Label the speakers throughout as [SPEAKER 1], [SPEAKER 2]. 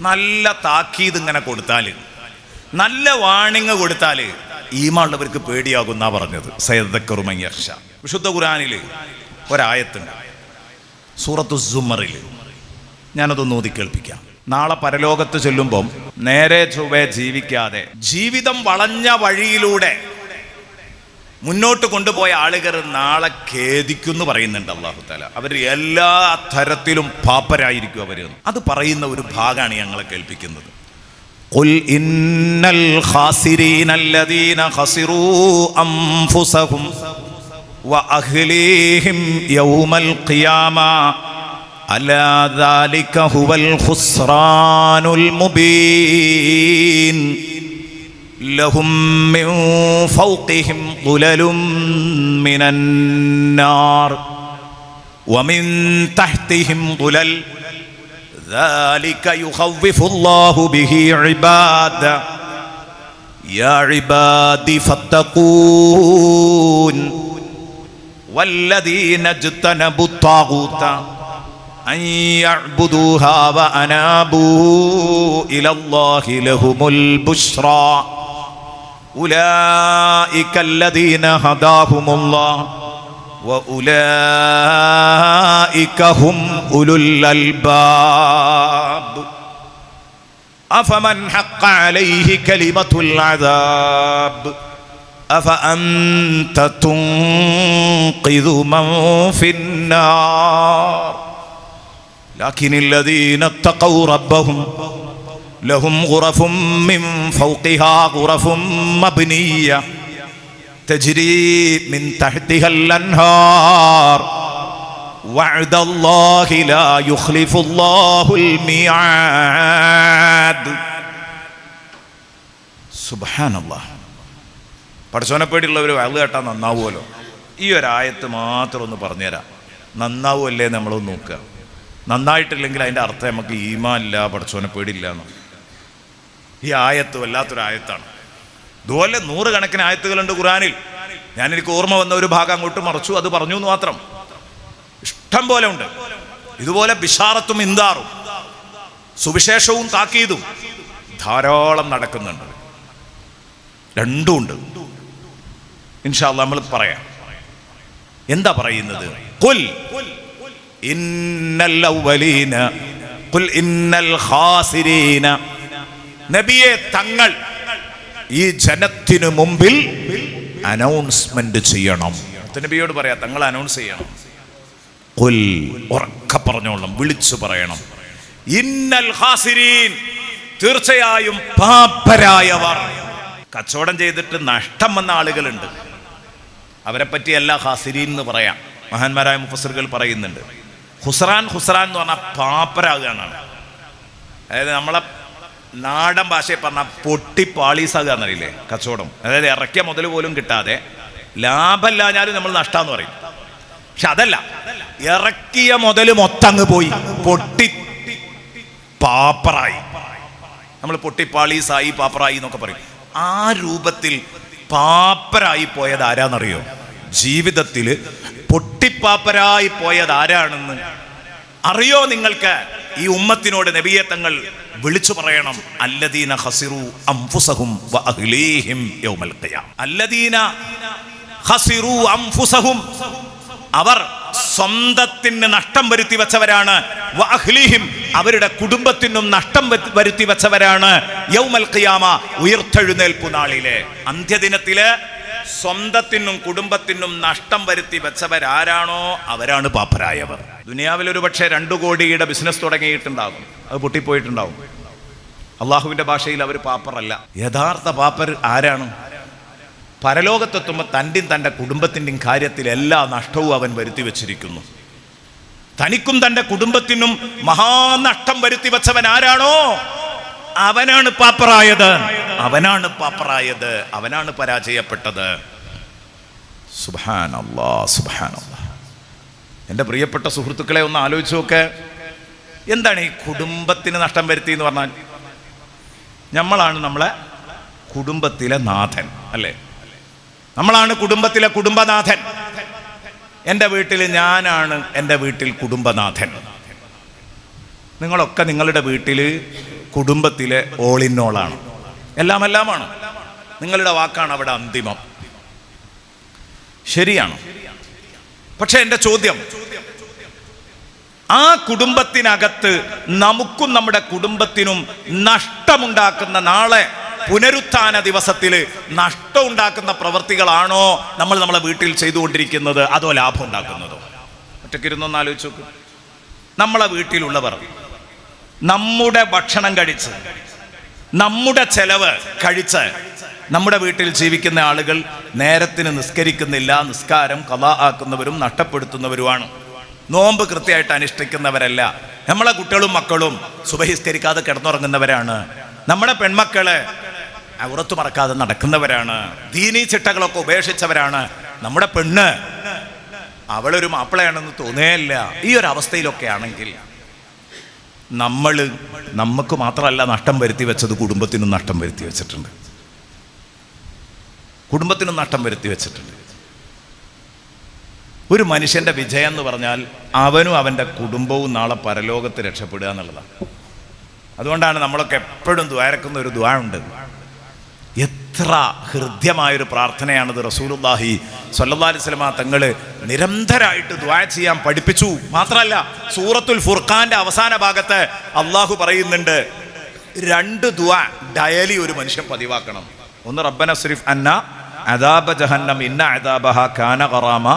[SPEAKER 1] നല്ല താക്കീത് ഇങ്ങനെ കൊടുത്താൽ, നല്ല വാണിങ് കൊടുത്താൽ ഈമാനുള്ളവർക്ക് പേടിയാകുന്ന പറഞ്ഞത്. സയദ്ദക്കറു മൻ യഖ്ശ. വിശുദ്ധ ഖുർആനിൽ ഒരായത്തുണ്ട്, സൂറത്തു സുമറിൽ. ഞാനതൊന്ന് ഓതി കേൾപ്പിക്കാം. നാളെ പരലോകത്ത് ചെല്ലുമ്പം നേരെ ചൊവ്വേ ജീവിക്കാതെ ജീവിതം വളഞ്ഞ വഴിയിലൂടെ മുന്നോട്ട് കൊണ്ടുപോയ ആളുകൾ നാളെ ഖേദിക്കുമെന്ന് പറയുന്നുണ്ട് അല്ലാഹു തആല. അവർ എല്ലാ തരത്തിലും പാപ്പരായിരിക്കും അവർ. അത് പറയുന്ന ഒരു ഭാഗമാണ് ഞങ്ങളെ കേൾപ്പിക്കുന്നത്. ഖുൽ ഇന്നൽ ഖാസിരീന അല്ലദീന ഖസിറൂ അൻഫുസഹും വ അഹ്ലീഹിം യൗമൽ ഖിയാമ അലാ ദാലിക ഹുവൽ ഖുസ്റാനുൽ മുബീൻ ലഹും മിൻ ഫൗഖിഹിം ളുലലും മിനൻ നാർ വമിൻ തഹ്തിഹിം ളുലൽ ذلك يخوف الله به عباده يا عبادي فاتقون والذين اجتنبوا الطاغوت أن يعبدوها وأنابوا إلى الله لهم البشرى أولئك الذين هداهم الله وأولئك هم أولو الألباب أفمن حق عليه كلمة العذاب أفأنت تنقذ من في النار لكن الذين اتقوا ربهم لهم غرف من فوقها غرف مبنية تجري من تحتها الأنهار وعد الله لا يخلف الله الميعاد. സുബ്ഹാനല്ലാഹ്. പടച്ചോനെ പേടിയുള്ളവർ വഅള് കേട്ടാൽ നന്നാവുമല്ലോ. ഈ ഒരായത്ത് മാത്രം ഒന്ന് പറഞ്ഞുതരാം. നന്നാവുമല്ലേ നമ്മളൊന്ന് നോക്കുക. നന്നായിട്ടില്ലെങ്കിൽ അതിൻ്റെ അർത്ഥം നമുക്ക് ഈമാൻ ഇല്ല, പടച്ചോനെ പേടിയില്ല എന്നാണ്. ഈ ആയത്ത് വല്ലാത്തൊരായത്താണ്. ഇതുപോലെ 100 കണക്കിന് ആയത്തുകളുണ്ട് ഖുർആനിൽ. എനിക്ക് ഓർമ്മ വന്ന ഒരു ഭാഗം അങ്ങോട്ട് മറച്ചു, അത് പറഞ്ഞു എന്ന് മാത്രം. ഇഷ്ടം പോലെ ഉണ്ട്. ഇതുപോലെ ബിശാറത്തും ഇൻദാറും, സുവിശേഷവും താക്കീതും ധാരാളം നടക്കുന്നുണ്ട്. രണ്ടും ഉണ്ട്. ഇൻഷാ അല്ലാഹ് നമ്മൾ പറയാം. എന്താ പറയുന്നത്? ഖുൽ ഇന്നൽ അവ്വലീന ഖുൽ ഇന്നൽ ഖാസിരീന. നബിയെ, തങ്ങൾ ഈ ജനത്തിനു മുമ്പിൽ അനൗൺസ്മെന്റ് ചെയ്യണം. നബിയോട് പറയാ, തങ്ങൾ അനൗൺസ് ചെയ്യണം. ഖുൽ, ഉറക്കെ പറഞ്ഞോളണം, വിളിച്ചു പറയണം. ഇന്നൽ ഖാസിരീൻ, തീർച്ചയായും പാപ്പരായവർ. കച്ചവടം ചെയ്തിട്ട് നഷ്ടം വന്ന ആളുകളുണ്ട്, അവരെ പറ്റി എല്ലാ ഖാസിരീൻ എന്ന് പറയാം. മഹാന്മാരായ മുഫസ്സിറുകൾ പറയുന്നുണ്ട്. ഖുസ്റാൻ എന്ന് പറഞ്ഞാൽ പാപ്പരാകുകയാണ്. അതായത് നമ്മളെ നാടൻ ഭാഷയിൽ പറഞ്ഞാൽ പൊട്ടിപ്പാളീസാകുക എന്നറിയില്ലേ, കച്ചവടം. അതായത് ഇറക്കിയ മുതൽ പോലും കിട്ടാതെ ലാഭമില്ലാഞ്ഞാലും നമ്മൾ നഷ്ടാന്ന് പറയും. പക്ഷെ അതല്ല, ഇറക്കിയ മുതൽ മൊത്തങ്ങ് പോയി പൊട്ടി പാപ്പറായി. നമ്മൾ പൊട്ടിപ്പാളീസായി, പാപ്പറായി എന്നൊക്കെ പറയും. ആ രൂപത്തിൽ പാപ്പരായി പോയത് ആരാന്നറിയോ? ജീവിതത്തിൽ പൊട്ടിപ്പാപ്പരായി പോയത് ആരാണെന്ന് അറിയോ നിങ്ങൾക്ക്? ഈ ഉമ്മത്തിനോട് നബിയെ തങ്ങൾ വിളിച്ചു പറയണം. അല്ലദീന ഖസിറു അൻഫുസഹും വ അഹ്ലീഹിം യൗമൽ ഖിയാമ. അല്ലദീന ഖസിറു അൻഫുസഹും, അവർ സ്വന്തത്തിന് നഷ്ടം വരുത്തി വെച്ചവരാണ്. വ അഹ്ലീഹിം, അവരുടെ കുടുംബത്തിനും നഷ്ടം വരുത്തി വെച്ചവരാണ്. യൗമൽ ഖിയാമ, ഉയർത്തെഴുന്നേൽപ്പു നാളിലെ, അന്ത്യദിനത്തിലെ സ്വന്തത്തിനും കുടുംബത്തിനും നഷ്ടം വരുത്തി വെച്ചവരാരാണോ അവരാണ് പാപ്പരായവർ. ദുനിയാവിൽ ഒരു പക്ഷേ 2 കോടിയുടെ ബിസിനസ് തുടങ്ങിയിട്ടുണ്ടാകും, അത് പൊട്ടിപ്പോയിട്ടുണ്ടാവും. അള്ളാഹുവിൻ്റെ ഭാഷയിൽ അവർ പാപ്പറല്ല. യഥാർത്ഥ പാപ്പർ ആരാണ്? പരലോകത്തെത്തുമ്പോൾ തൻ്റെ കുടുംബത്തിൻ്റെയും കാര്യത്തിൽ എല്ലാ നഷ്ടവും അവൻ വരുത്തി വെച്ചിരിക്കുന്നു. തനിക്കും തൻ്റെ കുടുംബത്തിനും മഹാനഷ്ടം വരുത്തി വെച്ചവൻ ആരാണോ അവനാണ് പാപ്പറായത്, അവനാണ് പരാജയപ്പെട്ടത്. സുബ്ഹാനല്ലാഹ്, സുബ്ഹാനല്ലാഹ്. എൻ്റെ പ്രിയപ്പെട്ട സുഹൃത്തുക്കളെ ഒന്ന് ആലോചിച്ച് നോക്ക്. എന്താണ് ഈ കുടുംബത്തിന് നഷ്ടം വരുത്തി എന്ന് പറഞ്ഞാൽ? നമ്മളാണ് നമ്മളെ കുടുംബത്തിലെ നാഥൻ, അല്ലേ? നമ്മളാണ് കുടുംബത്തിലെ കുടുംബനാഥൻ. എൻ്റെ വീട്ടിൽ ഞാനാണ് എൻ്റെ വീട്ടിൽ കുടുംബനാഥൻ. നിങ്ങളൊക്കെ നിങ്ങളുടെ വീട്ടിൽ കുടുംബത്തിലെ ഓൾ ഇൻ ഓളാണ്, എല്ലാമാണ്. നിങ്ങളുടെ വാക്കാണ് അവിടെ അന്തിമം. ശരിയാണ്. പക്ഷെ എൻ്റെ ചോദ്യം, ആ കുടുംബത്തിനകത്ത് നമുക്കും നമ്മുടെ കുടുംബത്തിനും നഷ്ടമുണ്ടാക്കുന്ന, നാളെ പുനരുത്ഥാന ദിവസത്തിൽ നഷ്ടമുണ്ടാക്കുന്ന പ്രവൃത്തികളാണോ നമ്മൾ നമ്മളെ വീട്ടിൽ ചെയ്തുകൊണ്ടിരിക്കുന്നത്, അതോ ലാഭം ഉണ്ടാക്കുന്നതോ? ഒറ്റയ്ക്കിരുന്നൊന്ന് ആലോചിച്ച് നോക്കൂ. നമ്മളെ വീട്ടിലുള്ളവർ നമ്മുടെ ഭക്ഷണം കഴിച്ച്, നമ്മുടെ ചെലവ് കഴിച്ച്, നമ്മുടെ വീട്ടിൽ ജീവിക്കുന്ന ആളുകൾ നേരത്തിന് നിസ്കരിക്കുന്നില്ല, നിസ്കാരം ഖളാ ആക്കുന്നവരും നഷ്ടപ്പെടുത്തുന്നവരുമാണ്. നോമ്പ് കൃത്യമായിട്ട് അനുഷ്ഠിക്കുന്നവരല്ല. നമ്മളെ കുട്ടികളും മക്കളും സുബഹിസ്കരിക്കാതെ കിടന്നുറങ്ങുന്നവരാണ്. നമ്മുടെ പെൺമക്കള് ഔറത്ത് മറക്കാതെ നടക്കുന്നവരാണ്. ദീനീ ചിട്ടകളൊക്കെ ഉപേക്ഷിച്ചവരാണ്. നമ്മുടെ പെണ്ണ് അവളൊരു മാപ്പിളയാണെന്ന് തോന്നുകയില്ല. ഈ ഒരു അവസ്ഥയിലൊക്കെ ആണെങ്കിൽ നമുക്ക് മാത്രമല്ല നഷ്ടം വരുത്തി വെച്ചത്, കുടുംബത്തിനും നഷ്ടം വരുത്തി വെച്ചിട്ടുണ്ട്. ഒരു മനുഷ്യൻ്റെ വിജയം എന്ന് പറഞ്ഞാൽ അവനും അവൻ്റെ കുടുംബവും നാളെ പരലോകത്ത് രക്ഷപ്പെടുക എന്നുള്ളതാണ്. അതുകൊണ്ടാണ് നമ്മളൊക്കെ എപ്പോഴും ദ്വാരക്കുന്ന ഒരു ദ്വാ ഉണ്ട്. എത്ര ഹൃദ്യമായൊരു പ്രാർത്ഥനയാണത്. റസൂലുള്ളാഹി സ്വല്ലല്ലാഹി അലൈഹി വസല്ലമ തങ്ങൾ നിരന്തരമായിട്ട് ദ്വാ ചെയ്യാൻ പഠിപ്പിച്ചു. മാത്രമല്ല, സൂറത്തുൽ ഫുർഖാന്റെ അവസാന ഭാഗത്ത് അള്ളാഹു പറയുന്നുണ്ട്, 2 ദ്വാ ഡയലി ഒരു മനുഷ്യൻ പതിവാക്കണം. ഒന്ന്, റബ്ബന സ്രിഫ് അന്ന അദാബ ജഹന്നം ഇന്ന അദാബഹ കാന ഖറാമ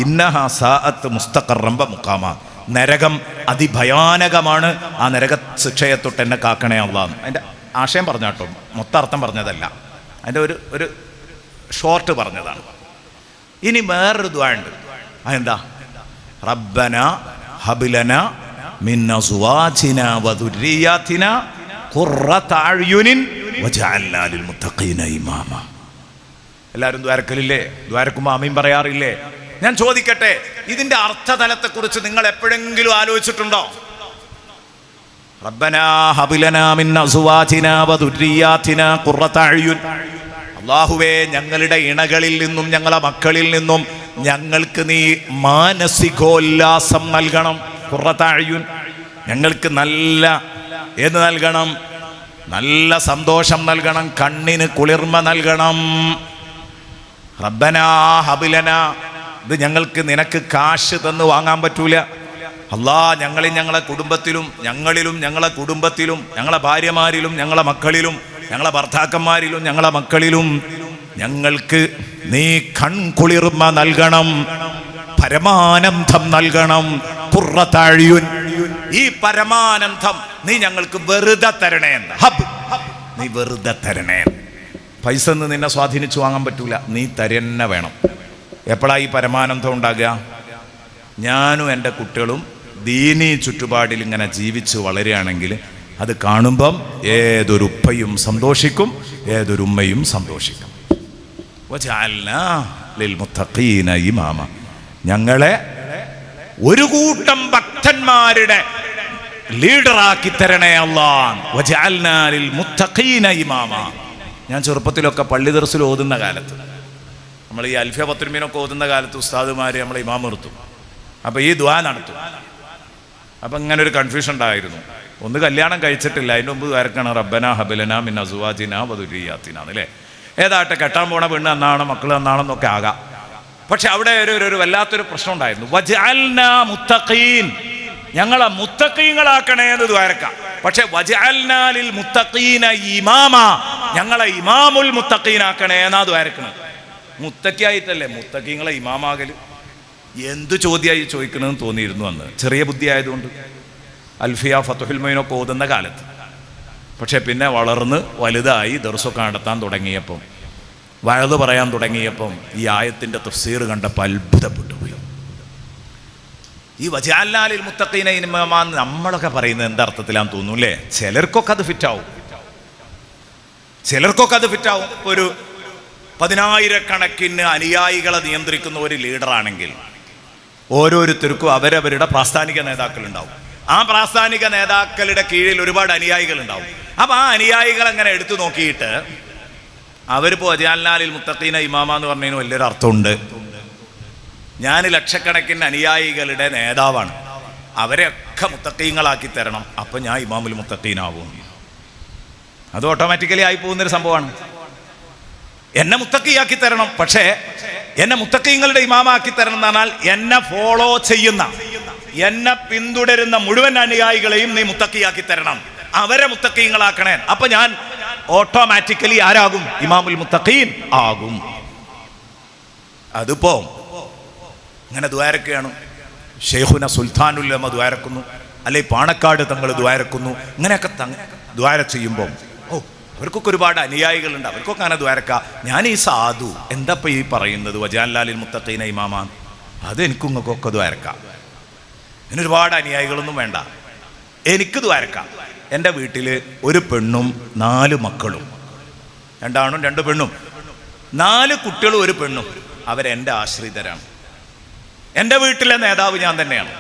[SPEAKER 1] ഇന്നഹാ സാഅത്ത് മുസ്തഖറൻ വ മുഖാമ. നരകം അതിഭയാനകമാണ്, ആ നരക ശിക്ഷയെ തൊട്ട് എന്നെ കാക്കണേ അല്ലാഹ്. അതിൻ്റെ ആശയം പറഞ്ഞാട്ടോ, മൊത്തം അർത്ഥം പറഞ്ഞതല്ല, അതിൻ്റെ ഒരു ഷോർട്ട് പറഞ്ഞതാണ്. ഇനി വേറൊരു ദുആ ഉണ്ട്. അതെന്താ? റബ്ബന ഹബ്ലന മിൻ അസ്വാജിനാ വദുരിയാതിനാ ഖുർറത അഅ്യുനിൻ വജഅൽനാ ലിൽ മുത്തഖീന ഇമാമ. എല്ലാവരും ദ്വാരക്കലില്ലേ? ദ്വാരക്കുമ്പോൾ ആമീൻ പറയാറില്ലേ? ഞാൻ ചോദിക്കട്ടെ, ഇതിന്റെ അർത്ഥതലത്തെക്കുറിച്ച് നിങ്ങൾ എപ്പോഴെങ്കിലും ആലോചിച്ചിട്ടുണ്ടോ? റബ്ബനാ ഹബ്ലനാ മിൻ അസ്വാജിനാ വദുരിയാതിനാ ഖുർറത അഅ്യുൻ. അല്ലാഹുവേ, ഞങ്ങളുടെ ഇണകളിൽ നിന്നും ഞങ്ങളുടെ മക്കളിൽ നിന്നും ഞങ്ങൾക്ക് നീ മാനസികോല്ലാസം നൽകണം. ഖുർറത അഅ്യുൻ, ഞങ്ങൾക്ക് നല്ല ഏത് നൽകണം? നല്ല സന്തോഷം നൽകണം, കണ്ണിന് കുളിർമ നൽകണം. റബ്ബനാ ഹബ്ലനാ, ഇത് ഞങ്ങൾക്ക് നിനക്ക് കാശ് തന്ന് വാങ്ങാൻ പറ്റൂല. അല്ലാ, ഞങ്ങളെ കുടുംബത്തിലും, ഞങ്ങളെ കുടുംബത്തിലും, ഞങ്ങളെ ഭാര്യമാരിലും, ഞങ്ങളെ മക്കളിലും, ഞങ്ങളെ ഭർത്താക്കന്മാരിലും, ഞങ്ങളെ മക്കളിലും ഞങ്ങൾക്ക് നീ കൺകുളിർമ നൽകണം, പരമാനന്ദം നൽകണം. ഖുർറത അഅ്യുൻ, ഈ പരമാനന്ദം നീ ഞങ്ങൾക്ക് വെറുതെ തരണേ. ഹബ്, നീ വെറുതെ തരണേ. പൈസ ഒന്നും നിന്നെ സ്വാധീനിച്ചു വാങ്ങാൻ പറ്റൂല, നീ തരന്നെ വേണം. എപ്പോഴാണ് ഈ പരമാനന്ദം ഉണ്ടാകുക? ഞാനും എൻ്റെ കുട്ടികളും ദീനീ ചുറ്റുപാടിൽ ഇങ്ങനെ ജീവിച്ച് വളരുകയാണെങ്കിൽ അത് കാണുമ്പം ഏതൊരു ഉപ്പയും സന്തോഷിക്കും, ഏതൊരു ഉമ്മയും സന്തോഷിക്കും. വജഅൽനാ ലിൽ മുത്തഖീന ഇമാമ, ഞങ്ങളെ ഒരു കൂട്ടം ഭക്തന്മാരുടെ ലീഡറാക്കി തരണേ അല്ലാഹ്. വജഅൽനാ ലിൽ മുത്തഖീന ഇമാമ. ഞാൻ ചെറുപ്പത്തിലൊക്കെ പള്ളി ദർസിൽ ഓതുന്ന കാലത്ത്, നമ്മൾ ഈ അൽഫിയ പത്തുമീനൊക്കെ ഓതുന്ന കാലത്ത് ഉസ്താദുമാർ നമ്മളെ ഇമാം നിർത്തും. അപ്പോൾ ഈ ദുആ നടത്തും. അപ്പം ഇങ്ങനെ ഒരു കൺഫ്യൂഷൻ ഉണ്ടായിരുന്നു. ഒന്ന് കല്യാണം കഴിച്ചിട്ടില്ല, അതിൻ്റെ മുമ്പ് വരക്കാണ് റബ്ബന ഹബ്ലനാ മിൻ അസ്വാജിനാ വദുരിയാതിനാ അല്ലേ. ഏതാട്ടെ, കെട്ടാൻ പോണ പെണ്ണ് എന്നാണോ മക്കൾ എന്നാണെന്നൊക്കെ ആകാം. പക്ഷെ അവിടെ ഒരു വല്ലാത്തൊരു പ്രശ്നം ഉണ്ടായിരുന്നു. വജഅൽനാ മുത്തഖീൻ, ഞങ്ങളെ മുത്തഖീങ്ങളാക്കണേ എന്ന് ദ്വാരക്കാം. പക്ഷെ വജഅൽനാ ലിൽ മുത്തഖീന ഇമാമ, ഞങ്ങളെ ഇമാമുൽ മുത്തഖീനാക്കണേ എന്നാ ദ്വാരക്കണത്. മുത്തക്കിയായിട്ടല്ലേ മുത്തഖീങ്ങളെ ഇമാമാകല്. എന്ത് ചോദ്യമായി ചോദിക്കണമെന്ന് തോന്നിയിരുന്നു അന്ന്, ചെറിയ ബുദ്ധി ആയതുകൊണ്ട്. അൽഫിയ ഫതുഹുൽ മൊയ്നൊക്കെ ഓതുന്ന കാലത്ത്. പക്ഷെ പിന്നെ വളർന്ന് വലുതായി ദർസൊക്കെ നടത്താൻ തുടങ്ങിയപ്പം, വഴുത് പറയാൻ തുടങ്ങിയപ്പം ഈ ആയത്തിൻ്റെ തഫ്സീർ കണ്ടപ്പോൾ അത്ഭുതപ്പെട്ടു പോയി. ഈ വജഅൽനാ ലിൽ മുത്തഖീന ഇമാമ നമ്മളൊക്കെ പറയുന്നത് എന്തർത്ഥത്തിലാന്ന് തോന്നുന്നു അല്ലേ? ചിലർക്കൊക്കെ അത് ഫിറ്റാവും. ഒരു 10,000 അനുയായികളെ നിയന്ത്രിക്കുന്ന ഒരു ലീഡറാണെങ്കിൽ ഓരോരുത്തർക്കും അവരവരുടെ പ്രാസ്ഥാനിക നേതാക്കളുണ്ടാവും. ആ പ്രാസ്ഥാനിക നേതാക്കളുടെ കീഴിൽ ഒരുപാട് അനുയായികൾ ഉണ്ടാവും. അപ്പം ആ അനുയായികൾ അങ്ങനെ എടുത്തു നോക്കിയിട്ട് അവരിപ്പോൾ വജഅൽനാ ലിൽ മുത്തഖീന ഇമാമ എന്ന് പറഞ്ഞതിന് വലിയൊരു അർത്ഥമുണ്ട്. ഞാൻ ലക്ഷക്കണക്കിന് അനുയായികളുടെ നേതാവാണ്, അവരെയൊക്കെ മുത്തഖീങ്ങളാക്കി തരണം, അപ്പം ഞാൻ ഇമാമുൽ മുത്തഖീനാവും. അത് ഓട്ടോമാറ്റിക്കലി ആയി പോകുന്നൊരു സംഭവമാണ്. എന്നെ മുത്തക്കിയാക്കി തരണം, പക്ഷേ എന്നെ മുത്തക്കീങ്ങളുടെ ഇമാമാക്കി തരണം എന്ന് പറഞ്ഞാൽ എന്നെ ഫോളോ ചെയ്യുന്ന, എന്നെ പിന്തുടരുന്ന മുഴുവൻ അനുയായികളെയും നീ മുത്തക്കിയാക്കി തരണം, അവരെ മുത്തക്കീങ്ങളാക്കണേ. അപ്പൊ ഞാൻ ഓട്ടോമാറ്റിക്കലി ആരാകും? ഇമാമുൽ മുത്തഖീൻ ആകും. അതിപ്പോ ഇങ്ങനെ ദ്വാരക്കുകയാണ്. ഷെയ്ഖുന സുൽത്താനുൽ ഉലമ ദ്വാരക്കുന്നു, അല്ലെ പാണക്കാട് തങ്ങൾ ദ്വാരക്കുന്നു. ഇങ്ങനെയൊക്കെ ദ്വാര ചെയ്യുമ്പോൾ അവർക്കൊക്കെ ഒരുപാട് അനുയായികളുണ്ട്, അവർക്കൊക്കെ അങ്ങനെ ദ്വാരക്കാം. ഞാൻ ഈ സാധു എന്താ ഈ പറയുന്നത്, വജാലാലിൽ മുത്തഖീന ഇമാമാൻ, അത് എനിക്കും ഇങ്ങൾക്കൊക്കെ ദ്വാരക്കാം. ഇതിനൊരുപാട് അനുയായികളൊന്നും വേണ്ട, എനിക്ക് ദ്വാരക്കാം. എൻ്റെ വീട്ടിൽ ഒരു പെണ്ണും 4 മക്കളും, 2 ആണും 2 പെണ്ണും, 4 കുട്ടികളും 1 പെണ്ണും. അവരെൻ്റെ ആശ്രിതരാണ്. എൻ്റെ വീട്ടിലെ നേതാവ് ഞാൻ തന്നെയാണ്,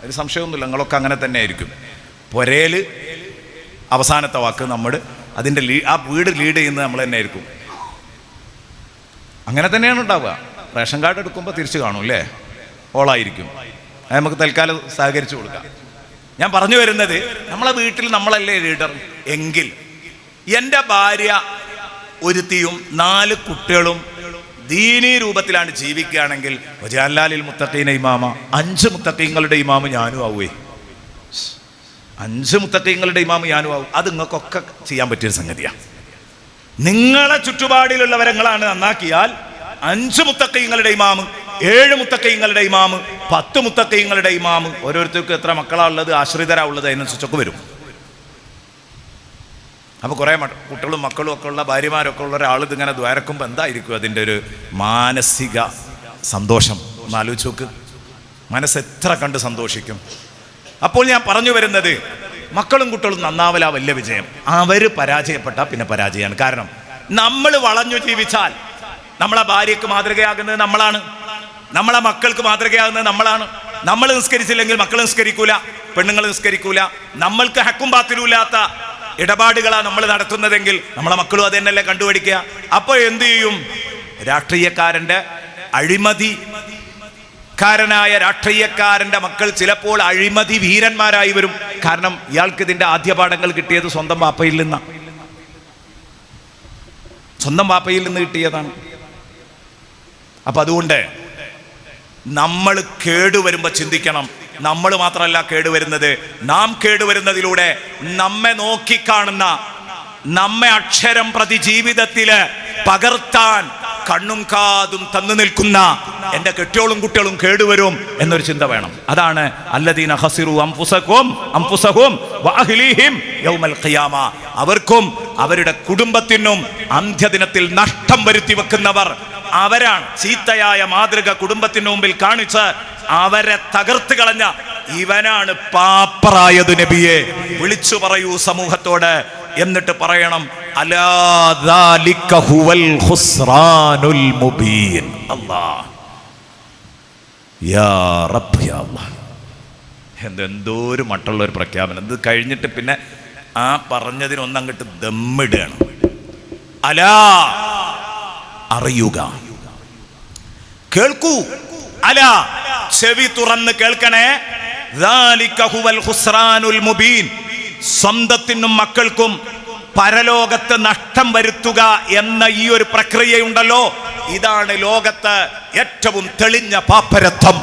[SPEAKER 1] ഒരു സംശയമൊന്നുമില്ല. നിങ്ങളൊക്കെ അങ്ങനെ തന്നെ ആയിരിക്കും. പൊരയിൽ അവസാനത്തെ വാക്ക് നമ്മൾ അതിൻ്റെ ആ വീട് ലീഡ് ചെയ്യുന്നത് നമ്മൾ തന്നെ ആയിരിക്കും. അങ്ങനെ തന്നെയാണ് ഉണ്ടാവുക. റേഷൻ കാർഡ് എടുക്കുമ്പോൾ തിരിച്ചു കാണും അല്ലേ, ഓളായിരിക്കും. അത് നമുക്ക് തൽക്കാലം സഹകരിച്ചു കൊടുക്കാം. ഞാൻ പറഞ്ഞു വരുന്നത്, നമ്മളെ വീട്ടിൽ നമ്മളല്ലേ ലീഡർ എങ്കിൽ എൻ്റെ ഭാര്യ ഒരുത്തിയും 4 കുട്ടികളും ദീനീ രൂപത്തിലാണ് ജീവിക്കുകയാണെങ്കിൽ വജാലാലിൽ മുത്തഖീന ഇമാമ, 5 മുത്തഖീങ്ങളുടെ ഇമാമ് ഞാനും ആവുമേ. 5 മുത്തഖീങ്ങളുടെ ഇമാമ് ഞാനും ആവും. അത് നിങ്ങൾക്കൊക്കെ ചെയ്യാൻ പറ്റിയൊരു സംഗതിയാണ്. നിങ്ങളെ ചുറ്റുപാടിലുള്ളവരങ്ങളാണ് നന്നാക്കിയാൽ 5 മുത്തഖീങ്ങളുടെ ഇമാമ്, 7 മുത്തഖീങ്ങളുടെ ഇമാമ്, 10 മുത്തഖീങ്ങളുടെ ഇമാമ്, ഓരോരുത്തർക്കും എത്ര മക്കളാ ഉള്ളത്, ആശ്രിതരാ ഉള്ളത്, അതിനനുസരിച്ചൊക്കെ വരും. അപ്പോൾ കുറേ കുട്ടികളും മക്കളും ഒക്കെ ഉള്ള ഭാര്യമാരൊക്കെ ഉള്ള ഒരാൾ ഇതിങ്ങനെ ദ്വാരക്കുമ്പോൾ എന്തായിരിക്കും അതിൻ്റെ ഒരു മാനസിക സന്തോഷം ഒന്ന് ആലോചിച്ച് നോക്ക്. മനസ്സ് എത്ര കണ്ട് സന്തോഷിക്കും. അപ്പോൾ ഞാൻ പറഞ്ഞു വരുന്നത്, മക്കളും കുട്ടികളും നന്നാവല വലിയ വിജയം. അവർ പരാജയപ്പെട്ടാൽ പിന്നെ പരാജയമാണ്. കാരണം നമ്മൾ വളഞ്ഞു ജീവിച്ചാൽ നമ്മളെ ഭാര്യയ്ക്ക് മാതൃകയാകുന്നത് നമ്മളാണ്, നമ്മളെ മക്കൾക്ക് മാതൃകയാകുന്നത് നമ്മളാണ്. നമ്മൾ നിസ്കരിച്ചില്ലെങ്കിൽ മക്കൾ നിസ്കരിക്കൂല, പെണ്ണുങ്ങൾ നിസ്കരിക്കൂല. നമ്മൾക്ക് ഹക്കും ബാത്തിലുമില്ലാത്ത ഇടപാടുകളാണ് നമ്മൾ നടത്തുന്നതെങ്കിൽ നമ്മളെ മക്കളും അത് തന്നെയല്ലേ കണ്ടുപിടിക്കുക. അപ്പോൾ എന്തു ചെയ്യും? രാഷ്ട്രീയക്കാരൻ്റെ അഴിമതിക്കാരനായ രാഷ്ട്രീയക്കാരൻ്റെ മക്കൾ ചിലപ്പോൾ അഴിമതി വീരന്മാരായി വരും. കാരണം ഇയാൾക്ക് ഇതിൻ്റെ ആദ്യ പാഠങ്ങൾ കിട്ടിയത് സ്വന്തം വാപ്പയിൽ നിന്ന് കിട്ടിയതാണ്. അപ്പൊ അതുകൊണ്ട് നമ്മൾ കേടുവരുമ്പോൾ ചിന്തിക്കണം. നമ്മൾ മാത്രമല്ല കേടുവരുന്നത്, നാം കേടുവരുന്നതിലൂടെ നമ്മെ നോക്കിക്കാണുന്ന, നമ്മെ അക്ഷരം പ്രതി ജീവിതത്തില് പകർത്താൻ കണ്ണും കാതും തന്നു നിൽക്കുന്ന എൻ്റെ കെട്ടിയോളും കുട്ടികളും കേടുവരും എന്നൊരു ചിന്ത വേണം. അതാണ് അല്ലദീന ഖസിറു അൻഫുസഹും വഅഹ്ലിഹിം യൗമൽ ഖിയാമ. അവർക്കും അവരുടെ കുടുംബത്തിനും അന്ത്യദിനത്തിൽ നഷ്ടം വരുത്തി വെക്കുന്നവർ അവരാണ്. ചീത്തയായ മാതൃക കുടുംബത്തിന് മുമ്പിൽ കാണിച്ച് അവരെ തകർത്ത് കളഞ്ഞ ഇവനാണ് പാപ്പറായത്. നബിയെ വിളിച്ചു പറയൂ സമൂഹത്തോട്. എന്നിട്ട് പറയണം, അലാ ദാലിക ഹുവൽ ഖുസ്റാനുൽ മുബീൻ. അല്ലാഹ്, യാ റബ്ബ്, യാ അല്ലാഹ്. എന്തോരു മട്ടുള്ള ഒരു പ്രഖ്യാപനം. ഇത് കഴിഞ്ഞിട്ട് പിന്നെ ആ പറഞ്ഞതിനൊന്നങ്ങോട്ട് ദമ്മിടുകയാണ്. അലാ, അറിയുക, കേൾക്കൂ. അലാ, ചെവി തുറന്ന് കേൾക്കണേ. ദാലിക ഹുവൽ ഖുസ്റാനുൽ മുബീൻ. സ്വന്തത്തിനും മക്കൾക്കും പരലോകത്ത് നഷ്ടം വരുത്തുക എന്ന ഈ ഒരു പ്രക്രിയയുണ്ടല്ലോ, ഇതാണ് ലോകത്ത് ഏറ്റവും തെളിഞ്ഞ പാപ്പരത്വം.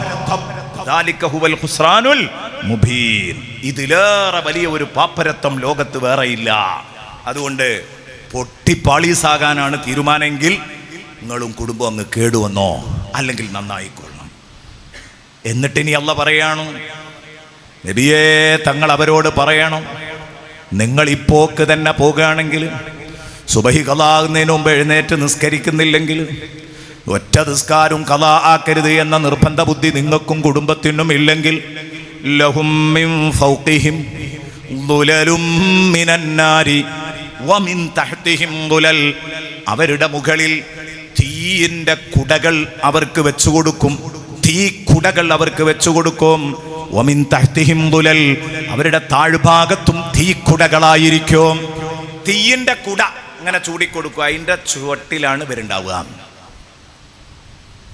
[SPEAKER 1] ദാലിക ഹുവൽ ഖുസ്റാനുൽ മുബീൻ. ഇതിലേറെ വലിയ ഒരു പാപ്പരത്വം ലോകത്ത് വേറെയില്ല. അതുകൊണ്ട് പൊട്ടിപ്പാളീസാകാനാണ് തീരുമാനമെങ്കിൽ നിങ്ങളും കുടുംബം അങ്ങ് കേടുവന്നോ, അല്ലെങ്കിൽ നന്നായിക്കൊള്ളണം. എന്നിട്ട് ഇനി അല്ലാഹ് പറയാണ്, നബിയേ തങ്ങൾ അവരോട് പറയണം, നിങ്ങൾ ഈ പോക്ക് തന്നെ പോകുകയാണെങ്കിൽ, സുബഹി ഖളാകുന്നതിന് മുമ്പ് എഴുന്നേറ്റ് നിസ്കരിക്കുന്നില്ലെങ്കിൽ, ഒറ്റ നിസ്കാരം ഖളാ ആക്കരുത് എന്ന നിർബന്ധ ബുദ്ധി നിങ്ങൾക്കും കുടുംബത്തിനും ഇല്ലെങ്കിൽ, ലഹും മിൻ ഫൗഖിഹിം ദുലലും മിനൻ നാരി വമിൻ തഹ്തിഹിം ദുലൽ. അവരുടെ മുകളിൽ തീയിൻ്റെ കുടകൾ അവർക്ക് വെച്ചു കൊടുക്കും, തീ കുടകൾ അവർക്ക് വെച്ചു കൊടുക്കും. വമിൻ തഹ്തിഹിം ദുലൽ, അവരുടെ താഴ്ഭാഗത്തും തീക്കുടകളായിരിക്കും. തീയിൻ്റെ കുട ഇങ്ങനെ ചൂടിക്കൊടുക്കുക, അതിൻ്റെ ചുവട്ടിലാണ് ഇവരുണ്ടാവുക.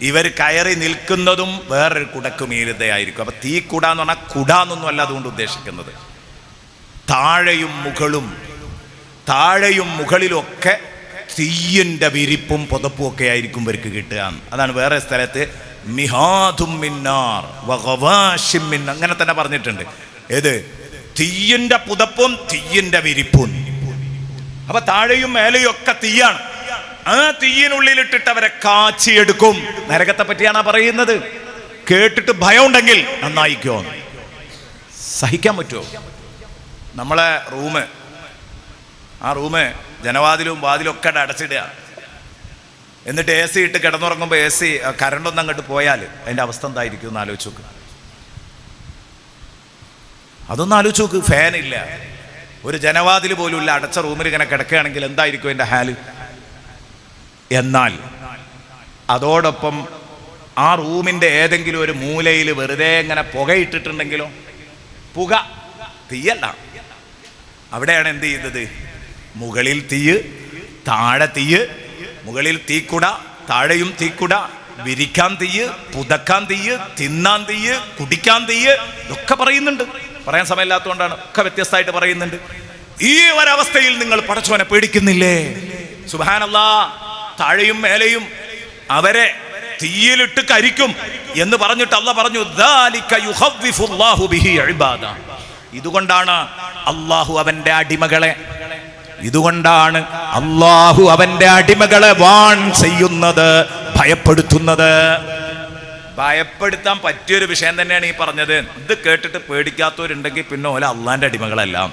[SPEAKER 1] ഇവർ കയറി നിൽക്കുന്നതും വേറൊരു കുടക്ക് മീതയായിരിക്കും. അപ്പൊ തീക്കുട എന്ന് പറഞ്ഞാൽ കുട എന്നൊന്നും അല്ല അതുകൊണ്ട് ഉദ്ദേശിക്കുന്നത്. താഴെയും മുകളും താഴെയും മുകളിലൊക്കെ തീയിൻ്റെ വിരിപ്പും പുതപ്പും ഒക്കെ ആയിരിക്കും ഇവർക്ക് കിട്ടുക. അതാണ് വേറെ സ്ഥലത്ത് മിഹാദും മിന്നാർ വഗവാശിം മിൻ അങ്ങനെ തന്നെ പറഞ്ഞിട്ടുണ്ട്. ഏത്? തീയിൻ്റെ പുതപ്പും തീയിൻ്റെ വിരിപ്പും. അപ്പൊ താഴെയും മേലെയും ഒക്കെ തീയാണ്. ആ തീയിനുള്ളിലിട്ടിട്ട് അവരെ കാച്ചിയെടുക്കും. നരകത്തെ പറ്റിയാണ് പറയുന്നത്. കേട്ടിട്ട് ഭയം ഉണ്ടെങ്കിൽ നന്നായിക്കോ, സഹിക്കാൻ പറ്റുമോ? നമ്മളെ ആ റൂമ് ജനവാതിലും വാതിലും ഒക്കെ അടച്ചിടുക. എന്നിട്ട് AC ഇട്ട് കിടന്നുറങ്ങുമ്പോൾ AC കറണ്ടൊന്നും അങ്ങോട്ട് പോയാൽ അതിൻ്റെ അവസ്ഥ എന്തായിരിക്കും എന്ന് ആലോചിച്ച് നോക്ക്. അതൊന്നും ആലോചിച്ച് നോക്ക്. ഫാനില്ല, ഒരു ജനവാതിൽ പോലും ഇല്ല, അടച്ച റൂമിൽ ഇങ്ങനെ കിടക്കുകയാണെങ്കിൽ എന്തായിരിക്കും എൻ്റെ ഹാല്? എന്നാൽ അതോടൊപ്പം ആ റൂമിൻ്റെ ഏതെങ്കിലും ഒരു മൂലയിൽ വെറുതെ ഇങ്ങനെ പുകയിട്ടിട്ടുണ്ടെങ്കിലോ, പുക, തീയല്ല, അവിടെയാണ് എന്ത് ചെയ്യുന്നത്? മുകളിൽ തീയ്, താഴെ തീയ്, മുകളിൽ തീക്കുട, താഴെയും തീക്കുട, വിരിക്കാൻ തീയ്, പുതക്കാൻ തീയ്, തിന്നാൻ തീയ്, കുടിക്കാൻ തീയ്, ഇതൊക്കെ പറയുന്നുണ്ട്. പറയാൻ സമയമില്ലാത്തതുകൊണ്ടാണ്, ഒക്കെ വ്യത്യസ്തമായിട്ട് പറയുന്നുണ്ട്. ഈ ഒരവസ്ഥയിൽ നിങ്ങൾ പടച്ചോനെ പേടിക്കുന്നില്ലേ? സുബ്ഹാനല്ലാഹ്. താഴെയും മേലെയും അവരെ തീയിലിട്ട് കരിക്കും എന്ന് പറഞ്ഞിട്ട് അല്ലാഹ് പറഞ്ഞു, ദാലിക യുഖവ്വിഫുല്ലാഹു ബിഹി ഇബാദ. ഇതുകൊണ്ടാണ് അല്ലാഹു അവന്റെ അടിമകളെ വാൺ ചെയ്യുന്നത്, ഭയപ്പെടുത്തുന്നത്. ഭയപ്പെടുത്താൻ പറ്റിയൊരു വിഷയം തന്നെയാണ് ഈ പറഞ്ഞത്. ഇത് കേട്ടിട്ട് പേടിക്കാത്തവരുണ്ടെങ്കിൽ പിന്നെ ഓല അള്ളാന്റെ അടിമകളെല്ലാം.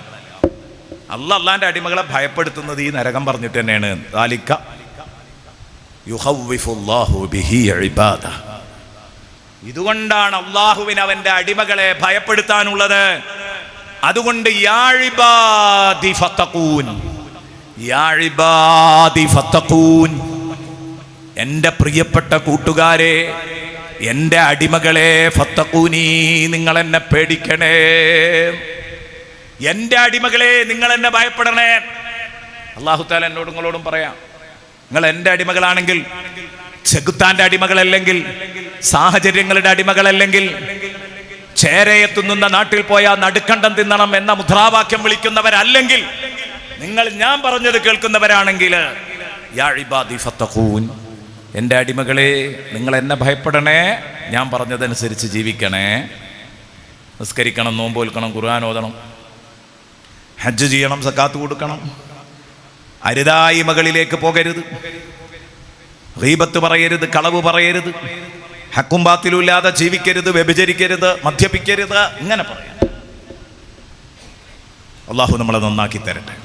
[SPEAKER 1] അള്ളാന്റെ അടിമകളെ ഭയപ്പെടുത്തുന്നത് ഈ നരകം പറഞ്ഞിട്ട് തന്നെയാണ്. ദാലിക യുഖവ്വിഫുല്ലാഹു ബിഹി ഇബാദ. ഇതുകൊണ്ടാണ് അള്ളാഹുവിന് അവന്റെ അടിമകളെ ഭയപ്പെടുത്താനുള്ളത്. അതുകൊണ്ട് യാ ഇബാദി ഫത്തഖൂൻ, യാ ഇബാദി ഫത്തഖൂൻ, എൻ്റെ പ്രിയപ്പെട്ട കൂട്ടുകാരെ, എൻ്റെ അടിമകളെ, ഫത്തഖൂനി, നിങ്ങൾ എന്നെ പേടിക്കണേ. എൻ്റെ അടിമകളെ, നിങ്ങൾ എന്നെ ഭയപ്പെടണേ. അല്ലാഹു തആല എന്നോടും നിങ്ങളോടും പറയാം, നിങ്ങൾ എൻ്റെ അടിമകളാണെങ്കിൽ, ചെകുത്താന്റെ അടിമകളല്ലെങ്കിൽ, സാഹചര്യങ്ങളുടെ അടിമകളല്ലെങ്കിൽ, ചേരയെത്തുന്ന നാട്ടിൽ പോയാൽ നടുക്കണ്ടം തിന്നണം എന്ന മുദ്രാവാക്യം വിളിക്കുന്നവരല്ലെങ്കിൽ, നിങ്ങൾ ഞാൻ പറഞ്ഞത് കേൾക്കുന്നവരാണെങ്കിൽ, യാ ഇബാദി ഫത്തഖൂൻ, എൻ്റെ അടിമകളെ, നിങ്ങൾ എന്നെ ഭയപ്പെടണേ, ഞാൻ പറഞ്ഞതനുസരിച്ച് ജീവിക്കണേ. നിസ്കരിക്കണം, നോമ്പ് നോൽക്കണം, ഖുർആൻ ഓതണം, ഹജ്ജ് ചെയ്യണം, സക്കാത്ത് കൊടുക്കണം, അരുതായ്മകളിലേക്ക് പോകരുത്, ഗീബത്ത് പറയരുത്, കളവ് പറയരുത്, ഹക്കും ബാത്തിലും ഇല്ലാതെ ജീവിക്കരുത്, വ്യഭിചരിക്കരുത്, മദ്യപിക്കരുത്, ഇങ്ങനെ പറയാം. അള്ളാഹു നമ്മളെ നന്നാക്കി തരട്ടെ.